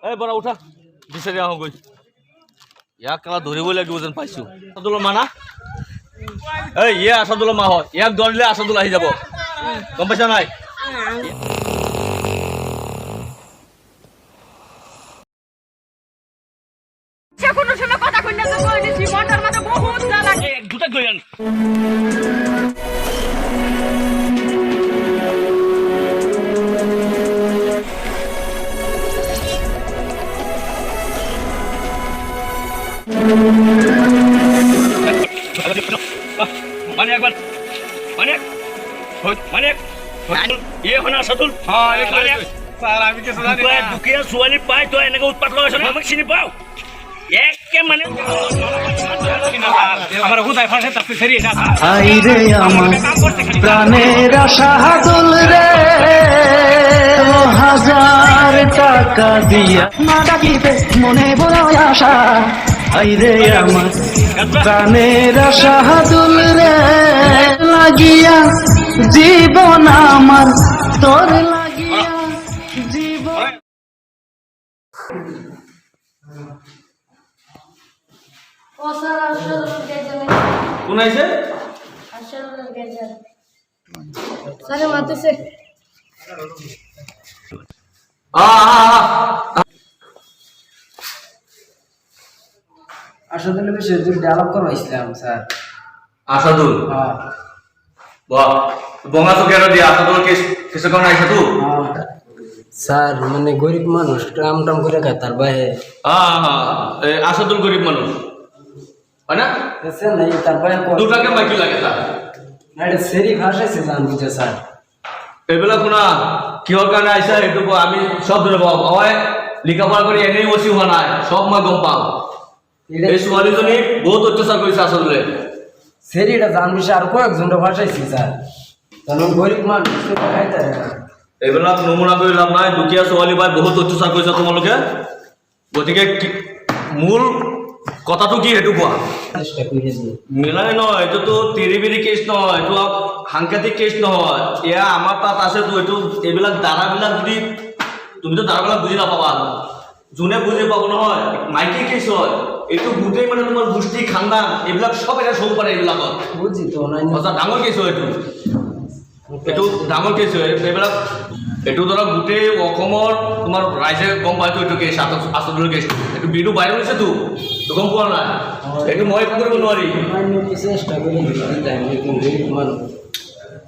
এই বৰা উঠা বিচাৰি আহোঁ গৈ ইয়াক কেলা ধৰিবই লাগিব যেন পাইছোঁ আছাদুলৰ মা না এই ইয়ে আছাদুলৰ মা হয় ইয়াক ধৰিলে আছাদুল আহি যাব গম পাইছা নাই কোনো সময় কথা কই না তো কই দিছি মনটার মধ্যে বহুত জ্বালা দুটা গই আন মানে একবার মানে মানে ये होना सतुल हाँ एक साला আমি কিছু জানি না দুকিয়া ছোৱালী পাই তই এনেকে উৎপাত লগাইছ না আমাক চিনি পাও একে মানে আমার হুদাই ফাঁসে তাপি ফেরি না আইরে আমার প্রাণের আশাদুল রে ও হাজার টাকা দিয়া মা ডাকিতে মনে বড় আশা আইরে আমার প্রাণের আশাদুল রে লাগিয়া জীবন আমার তোর লাগিয়া জীবন ও স্যার আসল গেছে কোন আইছে আসল গেছে স্যার মারতেছে আসাদুল বিষয়ে দুই ডায়লগ করবাইছিলাম স্যার আসাদুল হ্যাঁ বাহ বঙা তো কেন দিয়া আসাদুল কিছু কোন আইছে তুই স্যার মানে গরিব মানুষ কাম টাম করে খায় তার বাইরে আসাদুল গরিব মানুষ হয় না স্যার নাই তার বাইরে দুটাকে মাইকি লাগে তা এটা সেরি ভাষাইছে জান বুঝে স্যার এইবিলাক শুনা কিহৰ কাৰণে আইছা এইটো আমি সব ধৰে মই লিখাপঢ়া কৰি এনেই বসি হোৱা নাই সব মই গম পাওঁ এই ছোৱালীজনী বহুত অত্যাচাৰ কৰিছে আচলতে সেৰি এটা জান বিষয়ে আৰ কয়েকজনটা ভাষাইছি স্যাৰ কাৰণ গৰিব মানুষ খাইতে এইবিলাক নমুনা কৰি লাভ নাই দুখীয়া ছোৱালী বাই বহুত অত্যাচাৰ কৰিছে তোমালোকে গতিকে মূল কথাটো কি সেইটো কোৱা চেষ্টা কৰে দিই মিলাই নহয় এইটোতো তিৰিবিৰি কেছ নহয় এইটো সাংঘাতিক কেছ নহয় এয়া আমাৰ তাত আছেতো এইটো এইবিলাক দাৰাবিলাক যদি তুমিতো দাৰাবিলাক বুজি নাপাবা যোনে বুজি পাব নহয় মাইকী কেছ হয় এইটো গোটেই মানে তোমাৰ গোষ্ঠী খানদান এইবিলাক সব এটা চব পাৰে এইবিলাকত বুঝি তো নাই সঁচা ডাঙৰ কেছ হয় এইটো ডাঙৰ কেছ হয় এইবিলাক এইটো ধৰক গোটেই অসমৰ তোমাৰ ৰাইজে গম পাইতো এইটো কেছ আচলতে কেছ এইটো বিহু বাহিৰ হৈছেতো গম পোৱা নাই এইটো মই একো কৰিব নোৱাৰি চেষ্টা কৰে দিই গৰিব মানুষ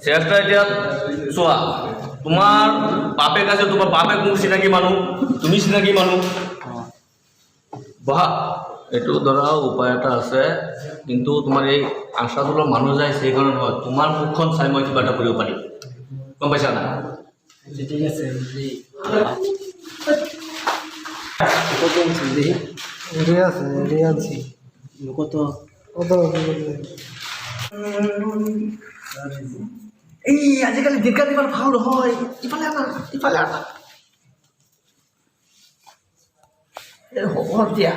চেষ্টা এতিয়া চোৱা তোমাৰ বাপেক আছে তোমাৰ বাপেক মোৰ চিনাকি মানুহ তুমি চিনাকি মানুহ বহা এইটো ধৰা উপায় এটা আছে কিন্তু তোমাৰ এই আশাদুলৰ মানুহ যায় সেইকাৰণে নহয় তোমাৰ মুখখন চাই মই কিবা এটা কৰিব পাৰিম গম পাইছা না ঠিক আছে কত দেখি রিয়াছি কত কত এই আজিকালি দীর্ঘা দিবার ভালো হয় ইফালে আনা হর দিয়া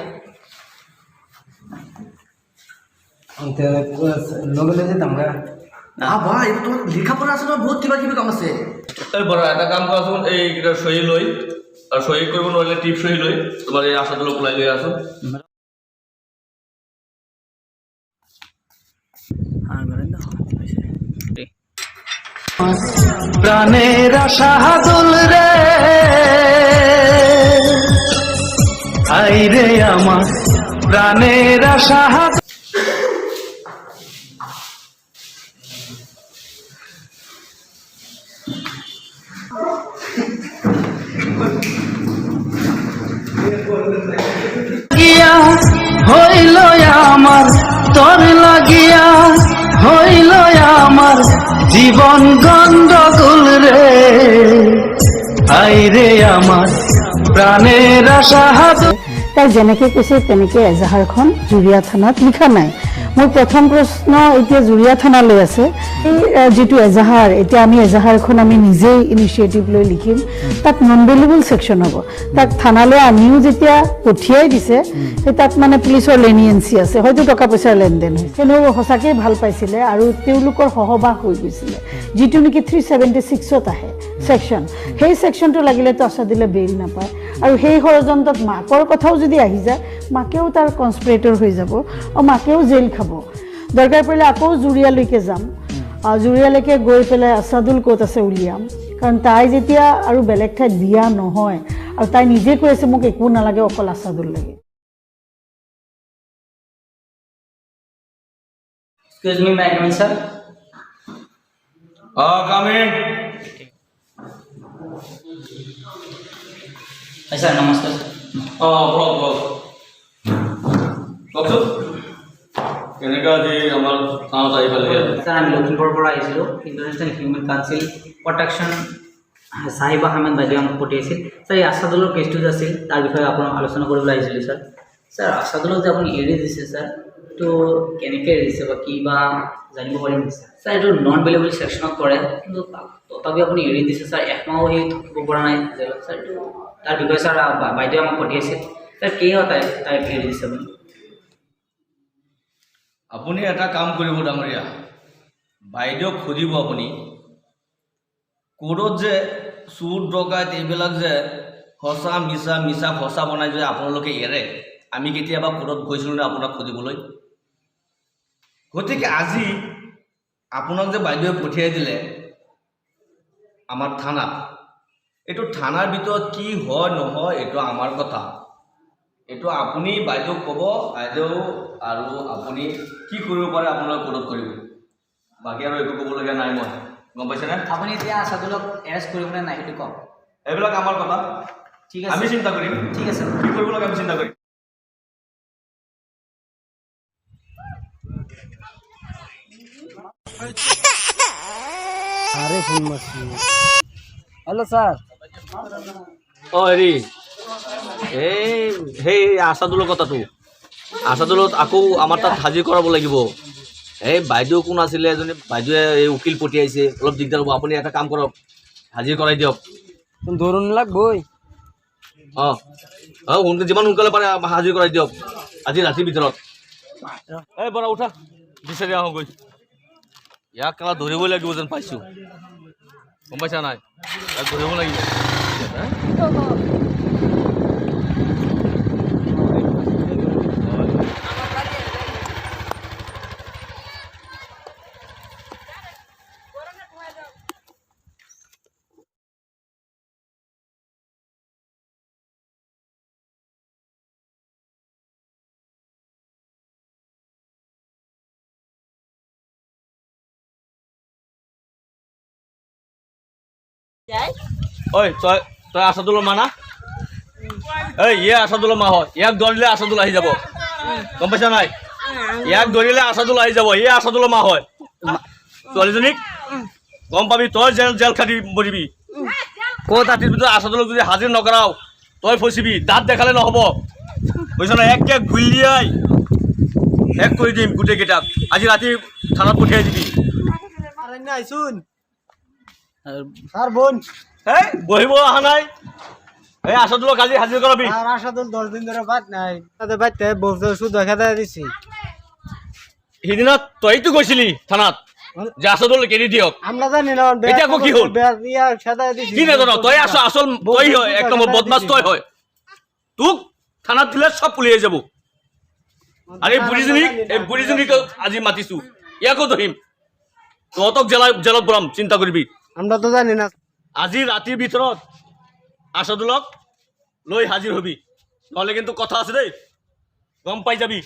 লগলে যেতাম গা না ভাই তোমার লেখাপড়া আছে না বহুত কিবা কিবি কাম আছে এই বৰা এটা কাম কৰাচোন এইকেইটা চহী লৈ আৰু চহী কৰিব নোৱাৰিলে টিপ চহী লৈ তোমাৰ এই আশাদুলক ওলাই লৈ আছো প্রাণের আশাদুল রে আইরে আমার প্রাণের আশাদুল হইল আমার তোর লাগিয়া হইল আমার জীবন গন্ডগোল রে আইরে আমার প্রাণের আশাদুল তাই যেনেকৈ কৈছে তেনেকৈ এজাহাৰখন জুৰিয়া থানাত লিখা নাই মোৰ প্ৰথম প্ৰশ্ন এতিয়া জুৰিয়া থানালৈ আছে এই যিটো এজাহাৰ এতিয়া আমি এজাহাৰখন আমি নিজেই ইনিচিয়েটিভ লৈ লিখিম তাত নন ভেলুবল ছেকশ্যন হ'ব তাক থানালৈ আমিও যেতিয়া পঠিয়াই দিছে সেই তাত মানে পুলিচৰ লেনিয়েঞ্চি আছে হয়তো টকা পইচাৰ লেনদেন হৈছে তেওঁ সঁচাকৈ ভাল পাইছিলে আৰু তেওঁলোকৰ সহবাস হৈ গৈছিলে যিটো নেকি 376ত আহে ছেকশ্যন সেই ছেকশ্যনটো লাগিলেতো আছাদুলে বেইল নাপায় আৰু সেই ষড়যন্ত্ৰত মাকৰ কথাও যদি আহি যায় মাকেও তাৰ কনস্পিৰেটৰ হৈ যাব আৰু মাকেও জেল খাব। দৰকাৰ পৰিলে আকৌ জুৰিয়ালৈকে যাম, জুৰিয়ালৈকে গৈ পেলাই আছাদুল ক'ত আছে উলিয়াম, কাৰণ তাই যেতিয়া আৰু বেলেগ ঠাইত বিয়া নহয় আৰু তাই নিজে কৈ আছে মোক একো নালাগে অকল আছাদুল লাগে। Excuse me, may I come in, sir? Coming. Hi, sir. Namaskar. কওকচোন কেনেকৈ আজি আমাৰ গাঁৱত আহি পালে? Sir, I'm looking for International Human Council Protection Sahib Ahmed বাইদেউ আমাক পঠিয়াইছিল। ছাৰ এই আছাদুলৰ কেছটো যে আছিল তাৰ বিষয়ে আপোনাক আলোচনা কৰিবলৈ আহিছিলোঁ ছাৰ। ছাৰ আছাদুলক যে আপুনি এৰি দিছে ছাৰ, তো কেনেকৈ এৰি দিছে বা কি বা জানিব পাৰিম নেকি ছাৰ? ছাৰ এইটো নন বেলেবল ছেকশ্যনত পৰে, কিন্তু তথাপি আপুনি এৰি দিছে ছাৰ, একমাহো সি থাকিব পৰা নাই জেলত ছাৰ। এইটো তাৰ বিষয়ে ছাৰ বাইদেউ আমাক পঠিয়াইছিল। ছাৰ কি হয় তাইক এৰি দিছে আপুনি? আপুনি এটা কাম কৰিব ডাঙৰীয়া, বাইদেউক সুধিব আপুনি কোৰ্টত যে চুৰ ডকাইত এইবিলাক যে সঁচা মিছা সঁচা বনাই যে আপোনালোকে এৰে, আমি কেতিয়াবা কোৰ্টত গৈছিলোঁ নে আপোনাক সুধিবলৈ? গতিকে আজি আপোনাক যে বাইদেৱে পঠিয়াই দিলে আমাৰ থানাত, এইটো থানাৰ ভিতৰত কি হয় নহয় এইটো আমাৰ কথা, এইটো আপুনি বাইদেউক ক'ব, বাইদেউ আৰু আপুনি কি কৰিব পাৰে আপোনালোকে কোৰ্টত কৰিব, বাকী আৰু একো ক'বলগীয়া নাই। মই গম পাইছেনে? আপুনি এতিয়া আছাদুলক এৰেষ্ট কৰিবনে নাই সেইটো কওক। এইবিলাক আমাৰ কথা, ঠিক আছে, আমি চিন্তা কৰিম। ঠিক আছে, কি কৰিব লাগে আমি চিন্তা কৰিম। Hello' sir. হেৰি সেই আছাদুলৰ কথাটো, আছাদুলত আকৌ আমাৰ তাত হাজিৰ কৰাব লাগিব। এই বাইদেউ কোন আছিলে এজনী, বাইদেৱে এই উকিল পঠিয়াইছে, অলপ দিগদাৰ হ'ব। আপুনি এটা কাম কৰক, হাজিৰ কৰাই দিয়ক। ধৰুন লাগবই। যিমান সোনকালে পাৰে হাজিৰ কৰাই দিয়ক আজি ৰাতিৰ ভিতৰত। এই বৰা উঠা, বিচাৰি আহোঁ গৈ। ইয়াক কেলা ধৰিবই লাগিব যেন পাইছোঁ, গম পাইছা নাই? ইয়াক ধৰিব লাগিব। ঐ তই আছাদুলৰ মা না? আছাদুলৰ মা হয়, ইয়াক ধৰিলে আছাদুল আহি যাব, গম পাইছা নাই? ইয়াক ধৰিলে আছাদুল আহি যাব, আছাদুলৰ মা হয়। ছোৱালীজনীক গম পাবি, তই জেল খাটি মৰিবি। ক'ত ৰাতিৰ ভিতৰত আছাদুলক যদি হাজিৰ নকৰাও তই ফচিবি, দাঁত দেখালে নহ'ব, বুজিছ নাই? এক গুলিয়াই শেষ কৰি দিম গোটেইকেইটাক। আজি ৰাতি থানাত পঠিয়াই দিবি। বহিব অহা নাই, এই আছাদুলক আজি হাজিৰ কৰাবি। আছাদুল 10 দিন ধরে ভাত নাই, তাদের ভাত বলতে শুধু খেতে দিছি। সিদিনা তইতো গৈছিলি থানাত যে আছাদুল এৰি দিয়ক, আমরা জানি না এতিয়া আকৌ কি হ'ল? কি নাজান তই? আচল তই হয়, এক নম্বৰ বদমাছ তই হয়। তোক থানাত দিলে চব পুলিয়াই যাব। আৰু এই বুঢ়ীজনীক আজি মাতিছো, ইয়াকো ধৰিম, তহঁতক জেলত ভৰাম, চিন্তা কৰিবি। আমৰা তো জানি না। আজি ৰাতিৰ ভিতৰত আছাদুলক লৈ হাজিৰ হবি, নহ'লে কিন্তু কথা আছে দেই, গম পাই যাবি।